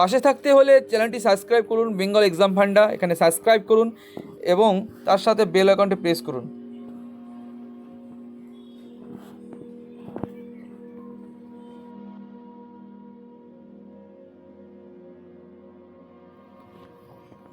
পাশে থাকতে হলে চ্যানেলটি সাবস্ক্রাইব করুন, বেঙ্গল এক্সাম ফান্ডা, এখানে সাবস্ক্রাইব করুন এবং তার সাথে বেল আইকনটি প্রেস করুন।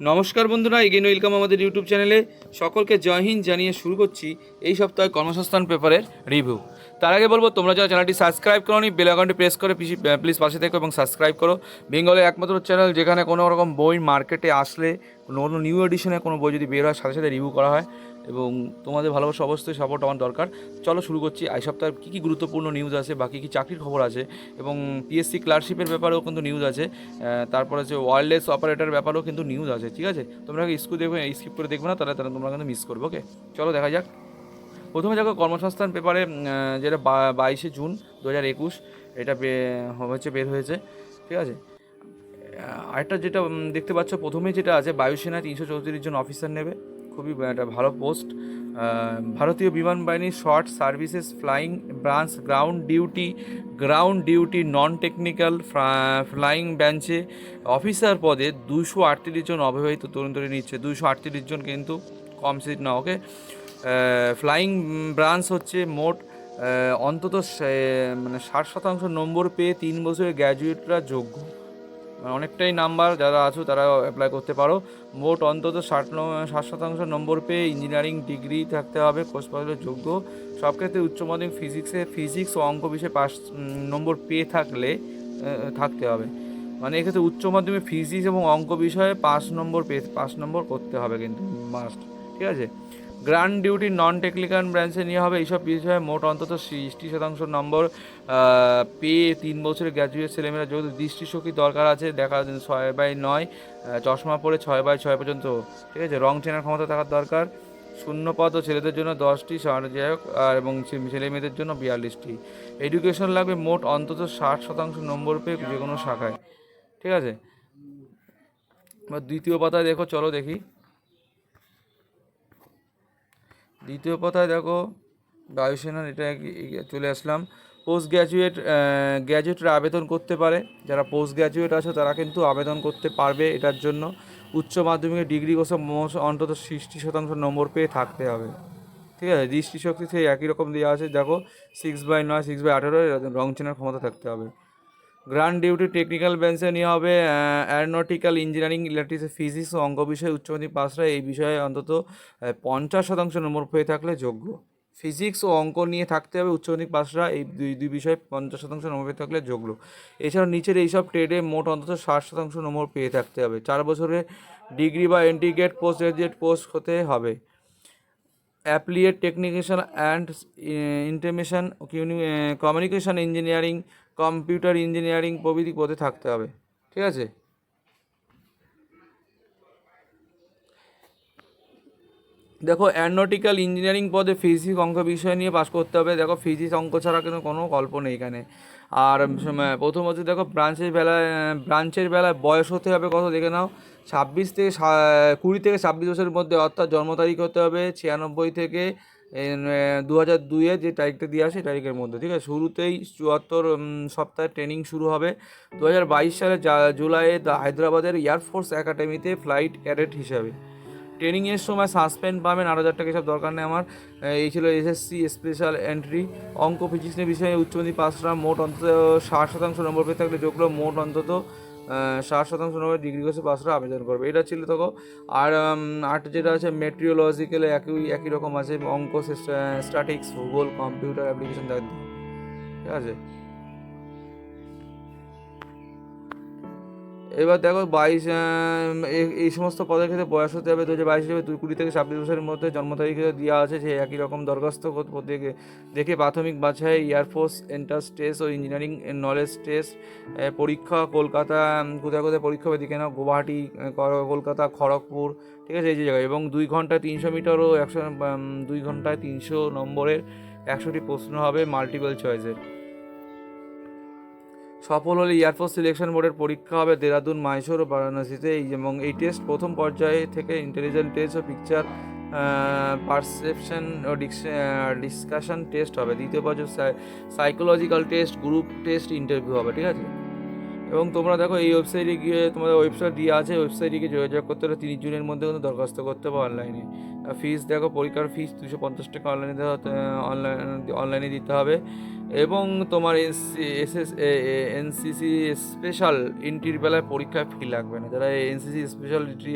নমস্কার বন্ধুরা, এগেইন ওয়েলকাম আমাদের ইউটিউব চ্যানেলে। সকলকে জয় হিন্দ জানিয়ে শুরু করছি এই সপ্তাহে কর্মসংস্থান পেপারের রিভিউ। তার আগে বলবো, তোমরা যারা চ্যানেলটি সাবস্ক্রাইব করোনি, বেল আইকনটি প্রেস করে প্লিজ পাশে থেকো এবং সাবস্ক্রাইব করো। বেঙ্গলের একমাত্র চ্যানেল যেখানে কোনো রকম বই মার্কেটে আসলে কোনো নিউ এডিশনে কোনো বই যদি বের হয় সাথে সাথে রিভিউ করা হয়, এবং তোমাদের ভালোবাসা অবশ্যই সাপোর্ট আমার দরকার। চলো শুরু করছি। এই সপ্তাহে কী কী গুরুত্বপূর্ণ নিউজ আছে বা কী কী চাকরির খবর আছে, এবং পিএসসি ক্লার্কশিপের ব্যাপারেও কিন্তু নিউজ আছে। তারপরে হচ্ছে ওয়্যারলেস অপারেটরের ব্যাপারেও কিন্তু নিউজ আছে। ঠিক আছে, তোমরা স্কিপ করে দেখবে না, তাহলে তোমরা কিন্তু মিস করবে। ওকে, চলো দেখা যাক। প্রথমে দেখো কর্মসংস্থান পেপারে, যেটা 22শে জুন 2021 এটা বের হয়েছে। ঠিক আছে, আরেকটা যেটা দেখতে পাচ্ছ প্রথমে যেটা আছে, বায়ুসেনায় 334 জন অফিসার নেবে। খুবই একটা ভালো পোস্ট। ভারতীয় বিমান বাহিনীর short services flying branch ground duty non technical flying ব্রাঞ্চে অফিসার পদে 238 জন অবিবাহিত তরুণ নিচ্ছে। 238 জন, কিন্তু কম সিট না। ওকে, ফ্লাইং ব্রাঞ্চ হচ্ছে মোট অন্তত 60% নম্বর পেয়ে 3 বছরের গ্র্যাজুয়েটরা যোগ্য। অনেকটাই নাম্বার, যারা আছো তারা অ্যাপ্লাই করতে পারো। মোট অন্তত 60% নম্বর পেয়ে ইঞ্জিনিয়ারিং ডিগ্রি থাকতে হবে, কোর্স পাওয়ার যোগ্য। সব ক্ষেত্রে উচ্চ মাধ্যমিক ফিজিক্স ও অঙ্ক বিষয়ে 5 নম্বর পেয়ে থাকতে হবে। মানে এক্ষেত্রে উচ্চ মাধ্যমিক ফিজিক্স এবং অঙ্ক বিষয়ে 5 নম্বর করতে হবে কিন্তু মাস্ট। ঠিক আছে, গ্রান্ড ডিউটি নন টেকনিক্যাল ব্রাঞ্চে নিয়ে হবে। এইসব বিষয়ে মোট অন্তত 60% নম্বর পেয়ে 3 বছরের গ্র্যাজুয়েট ছেলেমেয়েরা, যেহেতু দৃষ্টিশক্তি দরকার আছে, দেখা 6/9, চশমা পরে 6/6 পর্যন্ত। ঠিক আছে, রং চেনার ক্ষমতা থাকার দরকার। শূন্যপদ ও ছেলেদের জন্য 10টি, যাই হোক, এবং ছেলে মেয়েদের জন্য 42টি। এডুকেশন লাগবে মোট অন্তত 60% নম্বর পেয়ে যে কোনো শাখায়। ঠিক আছে, দ্বিতীয় পাতায় দেখো, চলো দেখি। দ্বিতীয় পাতায় দেখো বায়ুসেনার, এটা চলে আসলাম। গ্র্যাজুয়েটরা আবেদন করতে পারে। যারা পোস্ট গ্র্যাজুয়েট আছে তারা কিন্তু আবেদন করতে পারবে এটার জন্য। উচ্চ মাধ্যমিকের ডিগ্রি কোর্সে অন্তত 60% নম্বর পেয়ে থাকতে হবে। ঠিক আছে, দৃষ্টিশক্তি সেই একই রকম দেওয়া আছে। দেখো 6/9, 6/18 রং চেনার ক্ষমতা থাকতে হবে। গ্রান্ড ডিউটি টেকনিক্যাল বেঞ্চে নেওয়া হবে। অ্যারোনটিক্যাল ইঞ্জিনিয়ারিং, ইলেকট্রিক্স, ফিজিক্স ও অঙ্ক বিষয়ে উচ্চ মাধ্যমিক পাসরা এই বিষয়ে অন্তত 50% নম্বর পেয়ে থাকলে যোগ্য। ফিজিক্স ও অঙ্ক নিয়ে থাকতে হবে উচ্চ মাধ্যমিক পাসরা, এই দুই বিষয়ে 50% নম্বর পেয়ে থাকলে যোগ্য। এছাড়াও নিচের এইসব ট্রেডে মোট অন্তত 60% নম্বর পেয়ে থাকতে হবে। 4 বছরের ডিগ্রি বা ইন্টিগ্রেটেড পোস্ট গ্রাজুয়েট পোস্ট হতে হবে। Applied technician and information communication engineering, computer engineering প্রভৃতি পদে থাকতে হবে। ঠিক আছে, দেখো অ্যারোনটিক্যাল ইঞ্জিনিয়ারিং পদে ফিজিক্স অঙ্ক বিষয় নিয়ে পাস করতে হবে। দেখো ফিজিক্স অঙ্ক ছাড়া কিন্তু কোনো গল্প নেই এখানে। আর প্রথম হচ্ছে দেখো ব্রাঞ্চের বেলায় বয়স হতে হবে কত, দেখে নাও। 20 থেকে 26 বছরের মধ্যে, অর্থাৎ জন্ম তারিখ হতে হবে 96 থেকে 2002-এ যে তারিখটা দিয়ে আসে তারিখের মধ্যে। ঠিক আছে, শুরুতেই 74 সপ্তাহে ট্রেনিং শুরু হবে। 2022 সালে জুলাইয়ে হায়দ্রাবাদের এয়ারফোর্স একাডেমিতে ফ্লাইট ক্যাডেট হিসাবে। ট্রেনিংয়ের সময় সাসপেন্ড পাবেন 8,000 টাকা, এসব দরকার নেই আমার। এই ছিল এসএসসি স্পেশাল এন্ট্রি। অঙ্ক ফিজিক্সের বিষয়ে উচ্চ মাধ্যমিক পাসরা, মোট অন্তত 60% নম্বর পেয়ে থাকলে যোগ্য। মোট অন্তত 60% নম্বর ডিগ্রি কোর্সে পাসরা আবেদন করবে। এটা ছিল দেখো। আর যেটা আছে মেট্রিওলজিক্যালে একই রকম আছে। অঙ্ক, স্ট্যাটিক্স, ভূগোল, কম্পিউটার অ্যাপ্লিকেশন দেখতে। ঠিক আছে, এবার দেখো 22 এই সমস্ত পদের ক্ষেত্রে বয়স হতে হবে 2022 হিসেবে 20 থেকে 26 বছরের মধ্যে। জন্ম তারিখ দেওয়া আছে যে একই রকম দরখাস্ত দেখে প্রাথমিক বাছাই এয়ারফোর্স এন্ট্রান্স টেস্ট ও ইঞ্জিনিয়ারিং নলেজ টেস্ট পরীক্ষা। কলকাতা, কোথায় কোথায় পরীক্ষা হবে দেখে নাও। গুয়াহাটি, কলকাতা, খড়গপুর। ঠিক আছে, এই যে জায়গায়। এবং 2 ঘন্টায় 300 মিটার ও 2 ঘন্টায় 300 নম্বরের 100টি প্রশ্ন হবে মাল্টিপল চয়েসের। সফল হলে এয়ারফোর্স সিলেকশন বোর্ডের পরীক্ষা হবে দেরাদুন, মাইসোর ও বারাণসীতে। এবং এই টেস্ট প্রথম পর্যায়ে থেকে ইন্টেলিজেন্ট টেস্ট ও পিকচার পারসেপশন ও ডিসকাশন টেস্ট হবে। দ্বিতীয় পর্যায়ে psychological test, group test, interview হবে। ঠিক আছে, এবং তোমরা দেখো এই ওয়েবসাইটে গিয়ে তোমাদের ওয়েবসাইট দিয়ে আছে, ওয়েবসাইটে গিয়ে যোগাযোগ করতে হলে 30 জুনের মধ্যে কিন্তু দরখাস্ত করতে হবে অনলাইনে। ফিস দেখো, পরীক্ষার ফিস 250 টাকা অনলাইনে অনলাইনে দিতে হবে। এবং তোমার এনসিসি স্পেশাল এন্ট্রির বেলায় পরীক্ষায় ফি লাগবে না। যারা এনসিসি স্পেশাল এন্ট্রি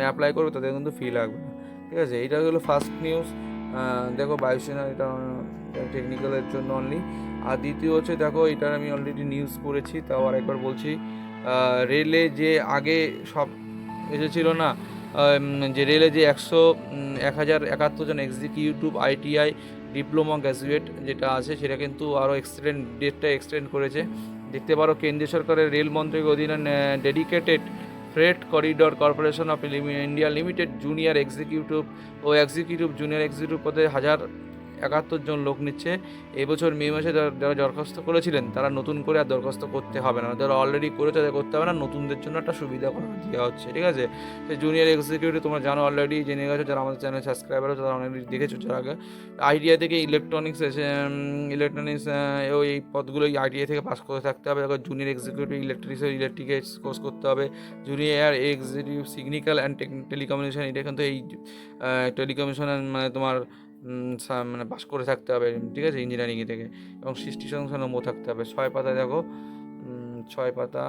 অ্যাপ্লাই করবে তাদের কিন্তু ফি লাগবে না, ঠিক আছে। এইটা হলো ফার্স্ট নিউজ। দেখো বায়ুসেনা, এটা টেকনিক্যালের জন্য অনলি। আর দ্বিতীয় হচ্ছে দেখো, এটার আমি অলরেডি নিউজ করেছি, তাও আরেকবার বলছি। রেলে যে আগে সব এসেছিলো না, যে রেলে যে 1071 জন এক্সিকিউটিভ আইটিআই ডিপ্লোমা গ্র্যাজুয়েট যেটা আছে, সেটা কিন্তু আরও ডেটটা এক্সটেন্ড করেছে। দেখতে পারো, কেন্দ্রীয় সরকারের রেল মন্ত্রকের অধীনে dedicated freight corridor corporation of India limited junior executive ও জুনিয়র এক্সিকিউটিভ পদে 1071 জন লোক নিচ্ছে। এবছর মে মাসে যারা দরখাস্ত করেছিলেন তারা নতুন করে আর দরখাস্ত করতে হবে না, যারা অলরেডি করেছে তাদের করতে হবে না, নতুনদের জন্য একটা সুবিধা করে দেওয়া হচ্ছে, ঠিক আছে। সেই জুনিয়র এক্সিকিউটিভ তোমরা জানো, অলরেডি জেনে গেছো, যারা আমাদের চ্যানেল সাবস্ক্রাইবার আছে তারা অলরেডি দেখেছো। যারা আগে আইটিআই থেকে ইলেকট্রনিক্স এই পদগুলো আইটিআই থেকে পাস করে থাকতে হবে। দেখো, জুনিয়র এক্সিকিউটিভ ইলেকট্রিকের কোর্স করতে হবে। জুনিয়র এক্সিকিউটিভ সিগনিক্যাল অ্যান্ড টেলিকমিউনিকেশন, এটা কিন্তু এই টেলিকমিউনিকেশন মানে তোমার মানে পাস করে থাকতে হবে, ঠিক আছে, ইঞ্জিনিয়ারিং থেকে। এবং 60% নম্বর থাকতে হবে। 6 পাতা দেখো, 6 পাতা।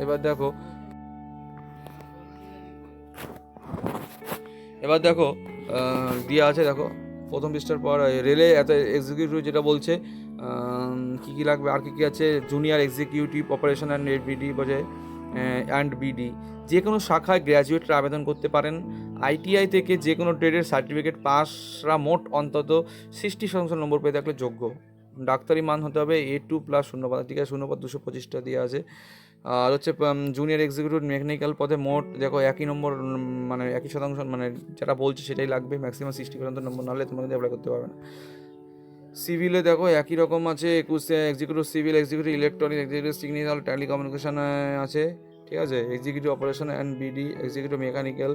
এবার দেখো দিয়ে আছে, দেখো প্রথম পৃষ্ঠার পর রেলে এত এক্সিকিউটিভ যেটা বলছে কী কী লাগবে আর কী আছে। Junior executive operation and BD যে কোনো শাখায় গ্র্যাজুয়েটরা আবেদন করতে পারেন। আইটিআই থেকে যে কোনো ট্রেডের সার্টিফিকেট পাসরা মোট অন্তত 60% নম্বর পেয়ে থাকলে যোগ্য। ডাক্তারি মান হতে হবে A2 প্লাস শূন্যপদ, ঠিক আছে, শূন্যপদ 225টা দিয়ে আছে। আর হচ্ছে জুনিয়র এক্সিকিউটিভ মেকানিক্যাল পদে মোট দেখো একই নম্বর, মানে একই শতাংশ, মানে যেটা বলছে সেটাই লাগবে, ম্যাক্সিমাম 60% নম্বর, নাহলে তোমরা কিন্তু অ্যাপ্লাই করতে পারবে না। সিভিলে দেখো একই রকম আছে, 21 executive civil, executive electronic, executive signal telecommunication আছে, ঠিক আছে। Executive operation and BD, executive mechanical,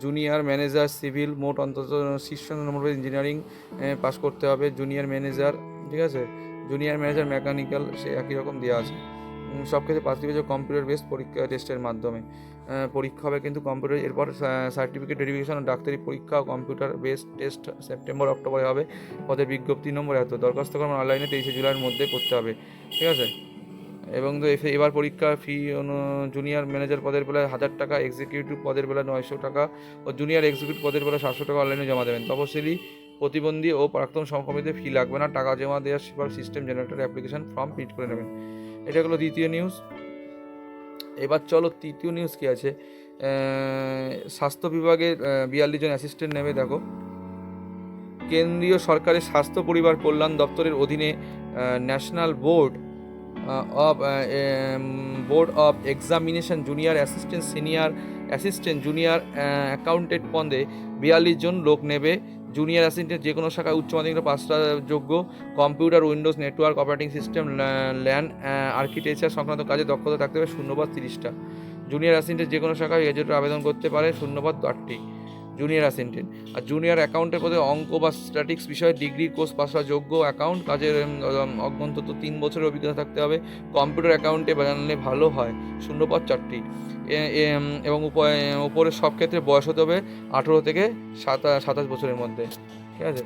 junior manager civil, মোট অন্তত 60 নম্বর ইঞ্জিনিয়ারিং পাস করতে হবে। জুনিয়র ম্যানেজার, ঠিক আছে, জুনিয়র ম্যানেজার মেকানিক্যাল সে একই রকম দেওয়া আছে। সব ক্ষেত্রে পাস দিবে কম্পিউটার বেসড পরীক্ষা টেস্টের মাধ্যমে পরীক্ষা হবে, কিন্তু কম্পিউটার। এরপর সার্টিফিকেট ভেরিফিকেশন ও ডাক্তারি পরীক্ষা ও কম্পিউটার বেসড টেস্ট সেপ্টেম্বর অক্টোবরে হবে। পদের বিজ্ঞপ্তি নম্বর এত, দরখাস্ত করবেন অনলাইনে 23 জুলাইয়ের মধ্যে করতে হবে, ঠিক আছে। এবং এবার পরীক্ষা ফি জুনিয়র ম্যানেজার পদের বেলায় 1000 টাকা, এক্সিকিউটিভ পদের বেলায় 900 টাকা ও জুনিয়র এক্সিকিউটিভ পদের বেলায় 700 টাকা অনলাইনে জমা দেবেন। তপশিলি, প্রতিবন্ধী ও প্রাক্তন সমকর্মীদের ফি লাগবে না, টাকা জমা দেওয়ার পর system generator application form print করে নেবেন। এটা হলো দ্বিতীয় নিউজ। এবার চলো তৃতীয় নিউজ কী আছে। স্বাস্থ্য বিভাগের 42 জন অ্যাসিস্ট্যান্ট নেবে। দেখো, কেন্দ্রীয় সরকারের স্বাস্থ্য পরিবার কল্যাণ দপ্তরের অধীনে national board of examination junior assistant, senior assistant, junior accountant পদে 42 জন লোক নেবে। জুনিয়র অ্যাসিস্ট্যান্ট যে কোনো শাখায় উচ্চ মাধ্যমিক পাসটা যোগ্য। Computer, Windows, network, operating system, LAN architecture সংক্রান্ত কাজে দক্ষতা থাকতে হবে, শূন্যপদ 30টা। জুনিয়র অ্যাসিস্ট্যান্ট যে কোনো শাখায় গ্র্যাজুয়েটরা আবেদন করতে পারে, শূন্যপদ 8টি। জুনিয়র অ্যাসিস্ট্যান্ট আর জুনিয়র অ্যাকাউন্টের পদে অঙ্ক বা স্ট্যাটিক্স বিষয়ে ডিগ্রি কোর্স পাসরা যোগ্য। অ্যাকাউন্ট কাজের অন্তত 3 বছরের অভিজ্ঞতা থাকতে হবে। কম্পিউটার অ্যাকাউন্টে জানলে ভালো হয়, শূন্যপদ 4টি। এবং উপরের সব ক্ষেত্রে বয়স হতে হবে 18 থেকে 27 বছরের মধ্যে, ঠিক আছে।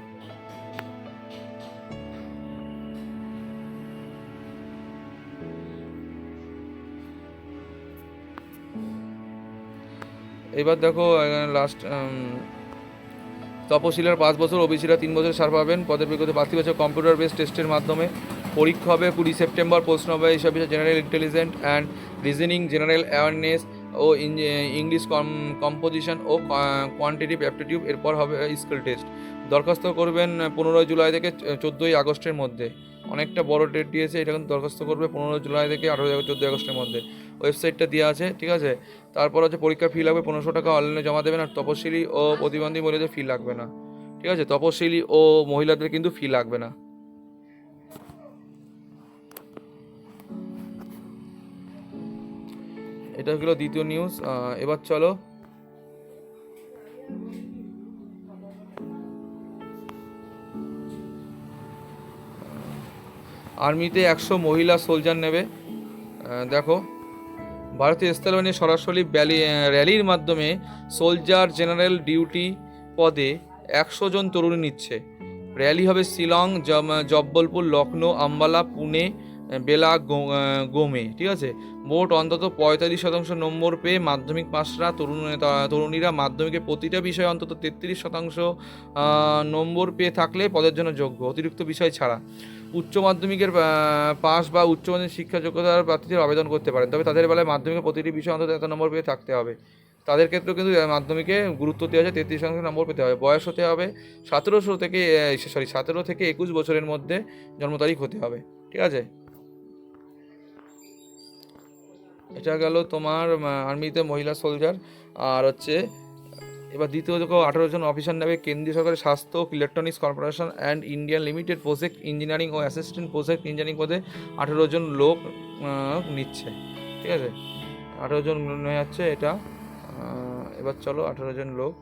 এবার দেখো লাস্ট, তপশিলার 5 বছর, ওবিসিরা 3 বছর ছাড় পাবেন। পদের বিজ্ঞপ্তি প্রার্থী বছর কম্পিউটার বেসড টেস্টের মাধ্যমে পরীক্ষা হবে। 20 সেপ্টেম্বর। প্রশ্ন হবে হিসাব general intelligent and reasoning, general awareness ও ইংলিশ কম্পোজিশন ও কোয়ান্টিটিভ অ্যাপটিটিউড। এরপর হবে স্কিল টেস্ট। দরখাস্ত করবেন 15 জুলাই থেকে 14 আগস্টের মধ্যে। অনেকটা বড় ডেট দিয়েছে, এটা কিন্তু দরখাস্ত করবে 15 জুলাই থেকে 14 আগস্টের মধ্যে। ওয়েবসাইটটা দেওয়া আছে, ঠিক আছে। তারপর হচ্ছে পরীক্ষার ফি লাগবে 1500 টাকা, অনলাইনে জমা দেবেন। আর তপশিলি ও প্রতিবন্ধী মহিলাদের ফি লাগবে না, ঠিক আছে। তপশিলি ও মহিলাদের কিন্তু ফি লাগবে না। এটা হলো দ্বিতীয় নিউজ। এবার চলো আর্মিতে 100 মহিলা সোলজার নেবে। দেখো, ভারতীয় স্থল বাহিনী সরাসরি র্যালির মাধ্যমে সোলজার জেনারেল ডিউটি পদে 100 জন তরুণী নিচ্ছে। র্যালি হবে শিলং, জব্বলপুর, লখনৌ, আম্বালা, পুনে, গোমে, ঠিক আছে। মোট অন্তত 45% নম্বর পেয়ে মাধ্যমিক পাশরা তরুণীরা মাধ্যমিকে প্রতিটা বিষয়ে অন্তত 33% নম্বর পেয়ে থাকলে পদের জন্য যোগ্য, অতিরিক্ত বিষয় ছাড়া। উচ্চ মাধ্যমিকের পাস বা উচ্চ মাধ্যমিক শিক্ষা যোগ্যতার প্রার্থীদের আবেদন করতে পারেন, তবে তাদের বেলায় মাধ্যমিকের প্রতিটি বিষয়ে অন্তত এত নম্বর পেয়ে থাকতে হবে। তাদের ক্ষেত্রেও কিন্তু মাধ্যমিকে গুরুত্ব দেওয়া আছে, 33% নম্বর পেতে হবে। বয়স হতে হবে 17 থেকে 21 বছরের মধ্যে জন্ম তারিখ হতে হবে, ঠিক আছে। এটা গেল তোমার আর্মিতে মহিলা সোলজার। আর হচ্ছে এবার দ্বিতীয় দেখো 18 জন অফিসার নেবে কেন্দ্রীয় সরকারের স্বাস্থ্য, electronics corporation and Indian limited project engineering ও অ্যাসিস্ট্যান্ট প্রজেক্ট ইঞ্জিনিয়ারিং পদে 18 জন লোক নিচ্ছে, ঠিক আছে। 18 জন নিয়ে যাচ্ছে এটা। এবার চলো 18 জন লোক।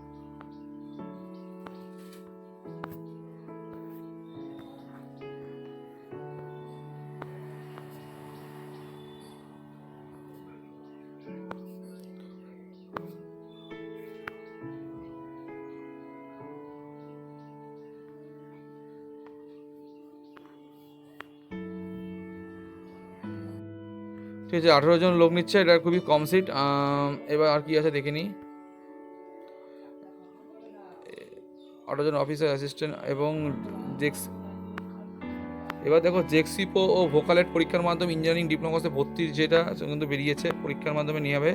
ঠিক আছে, 18 জন লোক নিচ্ছে, এটা খুবই কম সিট। এবার আর কি আছে দেখে নিই। 18 জন অফিসার, অ্যাসিস্ট্যান্ট এবং এবার দেখো জেক্সিপো ও ভোকালেট পরীক্ষার মাধ্যমে ইঞ্জিনিয়ারিং ডিপ্লোমা কোর্সে ভর্তির যেটা কিন্তু বেরিয়েছে, পরীক্ষার মাধ্যমে নিয়ে হবে।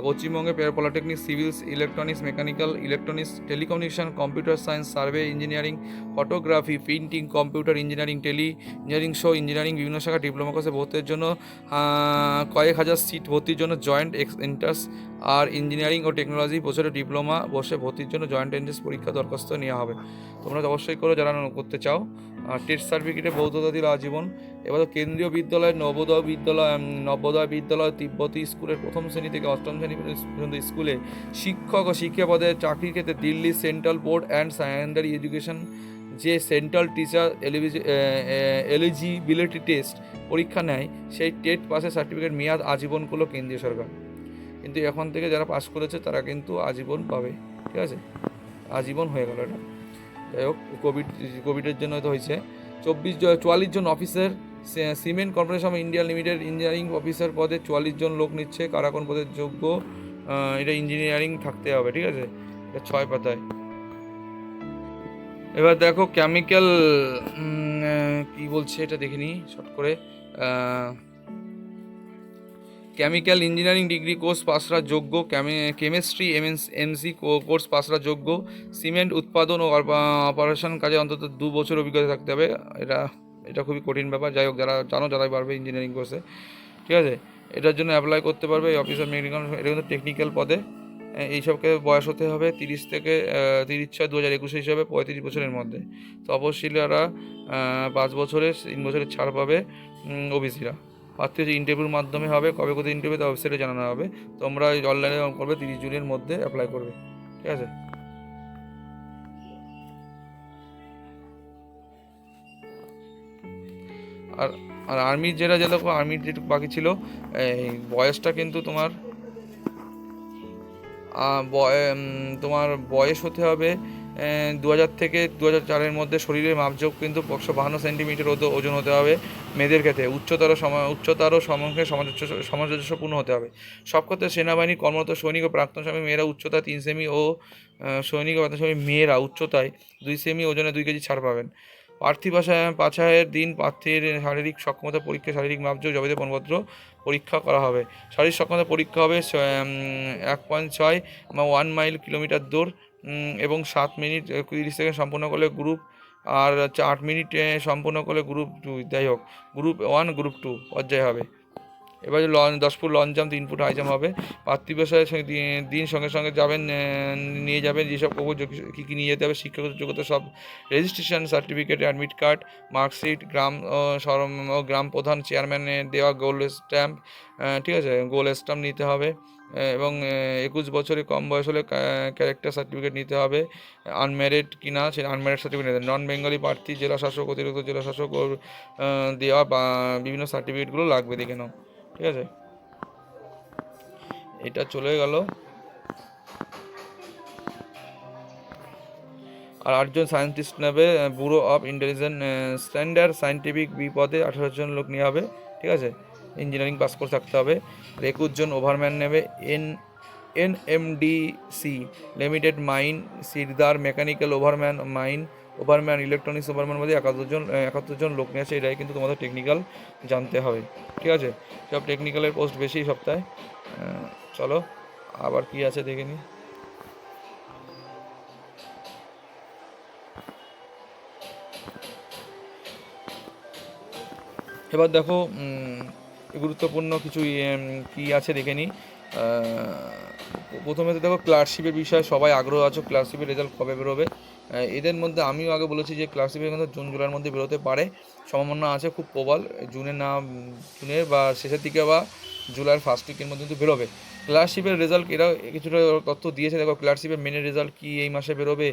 পশ্চিমবঙ্গে polytechnic, civils, electronics, mechanical, electronics, telecommunication, computer science, survey engineering, photography, printing, computer engineering, engineering শো ইঞ্জিনিয়ারিং বিভিন্ন শাখা ডিপ্লোমা কোর্সে ভর্তির জন্য কয়েক হাজার সিট ভর্তির জন্য জয়েন্ট এন্ট্রান্স আর ইঞ্জিনিয়ারিং ও টেকনোলজি বছরের ডিপ্লোমা বসে ভর্তির জন্য জয়েন্ট এন্ট্রান্স পরীক্ষা দরখাস্ত নেওয়া হবে। তোমরা অবশ্যই করো যারা করতে চাও। টেস্ট সার্টিফিকেটে বৌদ্ধতা দিল আজীবন। এবার কেন্দ্রীয় বিদ্যালয়, নবোদয় বিদ্যালয়, তিব্বতী স্কুলের 1ম শ্রেণী থেকে 8ম শ্রেণী পর্যন্ত স্কুলে শিক্ষক ও শিক্ষা পদে চাকরির ক্ষেত্রে Delhi central board and secondary education যে সেন্ট্রাল টিচার এলিজিবিলিটি টেস্ট পরীক্ষা নেয়, সেই টেট পাসের সার্টিফিকেট মেয়াদ আজীবন করলো কেন্দ্রীয় সরকার। কিন্তু এখন থেকে যারা পাস করেছে তারা কিন্তু আজীবন পাবে, ঠিক আছে। আজীবন হয়ে গেল এটা। যাই হোক, কোভিডের জন্য তো হয়েছে। 44 জন officer cement corporation of India limited engineering officer পদে 44 জন লোক নিচ্ছে। কারা কোন পদের যোগ্য, এটা ইঞ্জিনিয়ারিং থাকতে হবে, ঠিক আছে। এটা 6 পাতায়। এবার দেখো কেমিক্যাল কি বলছে এটা দেখে নিই শর্ট করে। কেমিক্যাল ইঞ্জিনিয়ারিং ডিগ্রি কোর্স পাসরা যোগ্য, কেমিস্ট্রি এমসি কোর্স পাসরা যোগ্য, সিমেন্ট উৎপাদন ও অপারেশন কাজে অন্তত 2 বছর অভিজ্ঞতা থাকতে হবে। এটা খুবই কঠিন ব্যাপার। যাই হোক, যারা জানো যারাই পারবে ইঞ্জিনিয়ারিং কোর্সে, ঠিক আছে। এটার জন্য অ্যাপ্লাই করতে পারবে এই অফিসার মেডিকেল, এটা কিন্তু টেকনিক্যাল পদে। এইসবকে বয়স হতে হবে 30 থেকে 30/6/2021 হিসাবে 35 বছরের মধ্যে। তপশিলীরা 5 বছরের 3 বছরের ছাড় পাবে ওবিসিরা। প্রার্থী হচ্ছে ইন্টারভিউর মাধ্যমে হবে। কবে কোথায় ইন্টারভিউ তার ওয়েবসাইটে জানানো হবে। তোমরা অনলাইনে করবে, 30 জুনের মধ্যে অ্যাপ্লাই করবে, ঠিক আছে। আর আর আর্মির যেটা দেখো, আর্মির যেটুকু বাকি ছিল, এই বয়সটা কিন্তু তোমার বয়স হতে হবে 2000 থেকে 2004-এর মধ্যে। শরীরের মাপজোক কিন্তু 152 সেন্টিমিটার ওজন হতে হবে মেয়েদের ক্ষেত্রে। উচ্চতারও সামঞ্জস্যপূর্ণ হতে হবে। সব ক্ষেত্রে সেনাবাহিনীর কর্মরত সৈনিক ও প্রাক্তন স্বামী মেয়েরা উচ্চতা 3 সেমি ও সৈনিক ও প্রাক্তন স্বামী মেয়েরা উচ্চতায় 2 সেমি, ওজনে 2 কেজি ছাড় পাবেন। প্রার্থী বাছাইয়ের দিন প্রার্থীর শারীরিক সক্ষমতা পরীক্ষা, শারীরিক মাপজোক জবাবে প্রমাণপত্র পরীক্ষা করা হবে। শারীরিক সক্ষমতা পরীক্ষা হবে 1.6 বা 1 মাইল কিলোমিটার দৌড় এবং 7 মিনিট 30 সেকেন্ড সম্পূর্ণ করলে গ্রুপ, আর 8 মিনিট সম্পূর্ণ করলে গ্রুপ 2। যাই হোক, গ্রুপ 1 গ্রুপ 2 পর্যায়ে হবে। এবার 10 foot long jump, 3 foot high jump হবে। মাতৃভাষায় দিন সঙ্গে সঙ্গে যাবেন, নিয়ে যাবেন যেসব খবর কী কী নিয়ে যেতে হবে, শিক্ষাগত যোগ্যতা সব, registration certificate, admit card, marksheet, গ্রাম প্রধান চেয়ারম্যানের দেওয়া গোল্ড স্ট্যাম্প, ঠিক আছে, গোল্ড স্ট্যাম্প নিতে হবে। এবং 21 বছরের কম বয়স হলে ক্যারেক্টার সার্টিফিকেট নিতে হবে। আনম্যারিড কিনা সেটা আনম্যারিড সার্টিফিকেট নিতে হবে। নন বেঙ্গলি প্রার্থী জেলা শাসক, অতিরিক্ত জেলা শাসক দেওয়া বা বিভিন্ন সার্টিফিকেটগুলো লাগবে, দেখে নাও, ঠিক আছে। এটা চলে গেল। আর 8 জন সায়েন্টিস্ট নেবে bureau of intelligence standard scientific B পদে 18 জন লোক নেওয়া হবে, ঠিক আছে, ইঞ্জিনিয়ারিং পাস করে থাকতে হবে। আর 21 জন ওভারম্যান নেবে NMDC limited mine, sirdar mechanical overman electronics overman মধ্যে 71 জন লোক নিয়ে আছে। এটাই কিন্তু তোমাদের টেকনিক্যাল জানতে হবে, ঠিক আছে। সব টেকনিক্যালের পোস্ট বেশি সপ্তাহে। চলো আবার কি আছে দেখে নিই। এবার দেখো গুরুত্বপূর্ণ কিছু কি আছে দেখে নিই। প্রথমে তো দেখো ক্লার্কশিপের বিষয়ে সবাই আগ্রহ আছো, ক্লার্কশিপের রেজাল্ট কবে বেরোবে। এদের মধ্যে আমিও আগে বলেছি যে ক্লার্কশিপের কিন্তু জুন জুলাইয়ের মধ্যে বেরোতে পারে, সম্ভাবনা আছে খুব প্রবল। জুনের বা শেষের দিকে বা জুলাইয়ের ফার্স্ট উইকের মধ্যে কিন্তু বেরোবে ক্লার্কশিপের রেজাল্ট। এরা কিছুটা তথ্য দিয়েছে, দেখো ক্লার্কশিপের মেনের রেজাল্ট কি এই মাসে বেরোবে।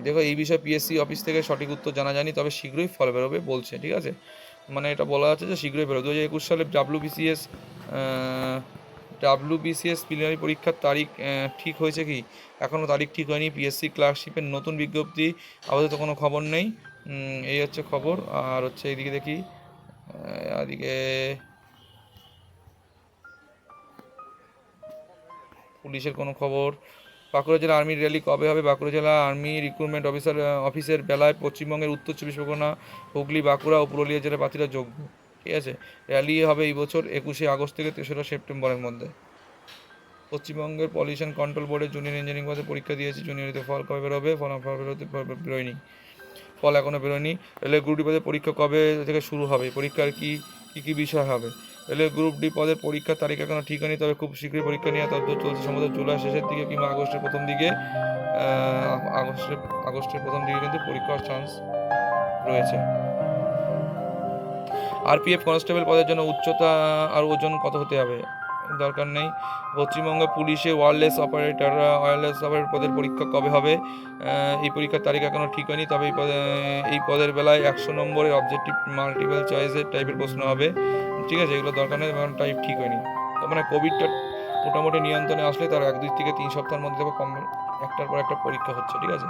দেখো এই বিষয়ে পিএসসি অফিস থেকে সঠিক উত্তর জানা যায়নি, তবে শীঘ্রই ফল বেরোবে বলছে, ঠিক আছে। মানে এটা বলা আছে যে শীঘ্রই বেরোবে। 2021 সালে ডাব্লিউবিসিএস প্রিলিমিনারি পরীক্ষার তারিখ ঠিক হয়েছে কি? এখনও তারিখ ঠিক হয়নি। পিএসসি ক্লার্কশিপের নতুন বিজ্ঞপ্তি আপাতত কোনো খবর নেই। এই হচ্ছে খবর। আর হচ্ছে এইদিকে দেখি, এদিকে পুলিশের কোনো খবর। বাঁকুড়া জেলা আর্মির র্যালি কবে হবে? বাঁকুড়া জেলা আর্মি রিক্রুটমেন্ট অফিসের বেলায় পশ্চিমবঙ্গের উত্তর 24 পরগনা, হুগলি, বাঁকুড়া ও পুরুলিয়া জেলার প্রার্থীরা যোগ্য, ঠিক আছে। র্যালি হবে এই বছর 21শে আগস্ট থেকে 3রা সেপ্টেম্বরের মধ্যে। পশ্চিমবঙ্গের পলিউশন কন্ট্রোল বোর্ডের জুনিয়র ইঞ্জিনিয়ারিং পদে পরীক্ষা দিয়েছে। জুনিয়রিতে ফল কবে বেরোবে? ফল বেরোয়নি, ফল এখনও বেরোয়নি। রেলের গ্রুপ ডি পদের পরীক্ষা কবে থেকে শুরু হবে? পরীক্ষার কী বিষয় হবে? রেলের গ্রুপ ডি পদের পরীক্ষার তারিখ এখনও ঠিক হয়নি, তবে খুব শীঘ্রই পরীক্ষা নেওয়া তদন্ত চলছে। সম্ভবত জুলাই শেষের দিকে কিংবা আগস্টের প্রথম দিকে কিন্তু পরীক্ষার চান্স রয়েছে। আরপিএফ কনস্টেবল পদের জন্য উচ্চতা আর ওজন কত হতে হবে? দরকার নেই। পশ্চিমবঙ্গ পুলিশে ওয়্যারলেস অপারেটর পদের পরীক্ষা কবে হবে? এই পরীক্ষার তারিখ এখনও ঠিক হয়নি, তবে এই পদের বেলায় 100 নম্বরের অবজেক্টিভ মাল্টিপল চয়েসের টাইপের প্রশ্ন হবে, ঠিক আছে। এগুলো দরকার নেই, কারণ টাইপ ঠিক হয়নি। মানে কোভিডটা মোটামুটি নিয়ন্ত্রণে আসলে তার 1-2 থেকে 3 সপ্তাহের মধ্যে দেখো একটার পর একটা পরীক্ষা হচ্ছে, ঠিক আছে।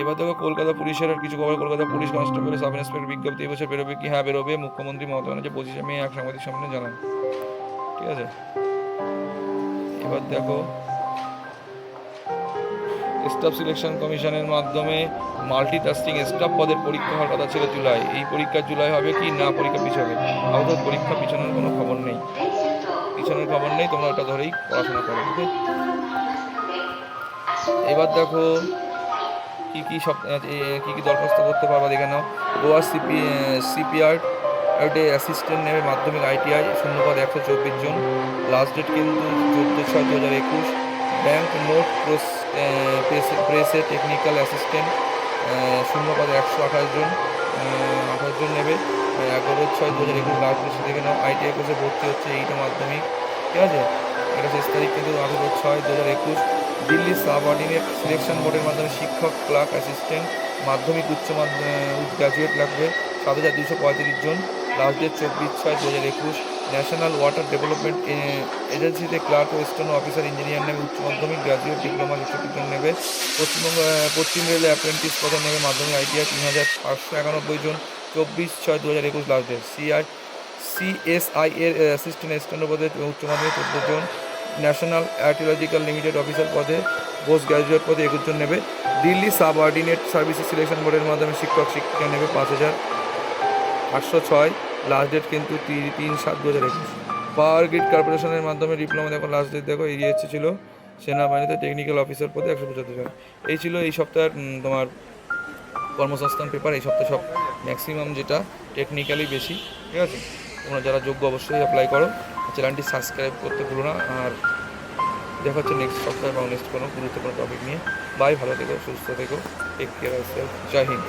এবার দেখো কলকাতা পুলিশের কিছু খবর। Kolkata police constable sub inspector বিজ্ঞপ্তি এবছর বেরোবে কি? হ্যাঁ বেরোবে। মুখ্যমন্ত্রী মমতা ব্যানার্জি 25শে মে এক সাংবাদিক সম্মেলনে জানান, ঠিক আছে। এবার দেখো স্টাফ সিলেকশন কমিশনের মাধ্যমে মাল্টিটাস্কিং স্টাফ পদের পরীক্ষা হওয়ার কথা ছিল জুলাই। এই পরীক্ষা জুলাই হবে কি না পরীক্ষা পিছাবে? আপাতত পরীক্ষা পিছানোর কোনো খবর নেই, তোমরা ওটা ধরেই পড়াশোনা করো, ঠিক আছে। এবার দেখো কী কী দরখাস্ত করতে পারবা দেখে নাও। গোয়া সিপিআর অ্যাসিস্ট্যান্ট নেবে মাধ্যমিক ITI, শূন্যপদ 124 জন। লাস্ট ডেট কিন্তু 14/6/2021। ব্যাংক নোট প্রেসে টেকনিক্যাল অ্যাসিস্ট্যান্ট, শূন্যপদ 128 জন নেবে। 11/6/2021 লাস্ট ডেট দেখে নাও। ITI কোর্সে ভর্তি হচ্ছে এইটা মাধ্যমিক, ঠিক আছে। এটা শেষ তারিখ কিন্তু 18/6/2021। দিল্লি সাবঅর্ডিনেট সিলেকশন বোর্ডের মাধ্যমে শিক্ষক, ক্লার্ক, অ্যাসিস্ট্যান্ট, মাধ্যমিক গ্র্যাজুয়েট লাগবে 7,235 জন। Last date 24/6/2021। National water development এজেন্সিতে ক্লার্ক ও স্টেনো অফিসার ইঞ্জিনিয়ার নেবে, উচ্চ মাধ্যমিক, গ্র্যাজুয়েট, ডিপ্লোমা 61 জন নেবে। পশ্চিম রেলে অ্যাপ্রেন্টিস পদে নেবে মাধ্যমিক ITI 3,591 জন। 24/6/2021 লাস্ট ডেট। CSI এর অ্যাসিস্ট্যান্ট স্টেনো পদে উচ্চ মাধ্যমিক 14 জন। ন্যাশনাল আর্টিওলজিক্যাল লিমিটেড অফিসার পদে পোস্ট গ্র্যাজুয়েট পদে 21 জন নেবে। দিল্লি সাবঅর্ডিনেট সার্ভিসেস সিলেকশন বোর্ডের মাধ্যমে শিক্ষিকা নেবে 5,806। লাস্ট ডেট কিন্তু 3/7/2021। পাওয়ার গ্রিড কর্পোরেশনের মাধ্যমে ডিপ্লোমা, দেখো লাস্ট ডেট দেখো এগিয়ে ছিল। সেনাবাহিনীতে টেকনিক্যাল অফিসার পদে 175 জন। এই ছিল এই সপ্তাহের তোমার কর্মসংস্থান পেপার। এই সপ্তাহে সব ম্যাক্সিমাম যেটা টেকনিক্যালি বেশি, ঠিক আছে। তোমরা যারা যোগ্য অবশ্যই অ্যাপ্লাই করো। চ্যানেলটি সাবস্ক্রাইব করতে ভুলো না। আর দেখা হচ্ছে নেক্সট সপ্তাহে বা নেক্সট কোনো গুরুত্বপূর্ণ টপিক নিয়ে। বাই, ভালো থেকো, সুস্থ থেকো, take care of self. Jai Hind.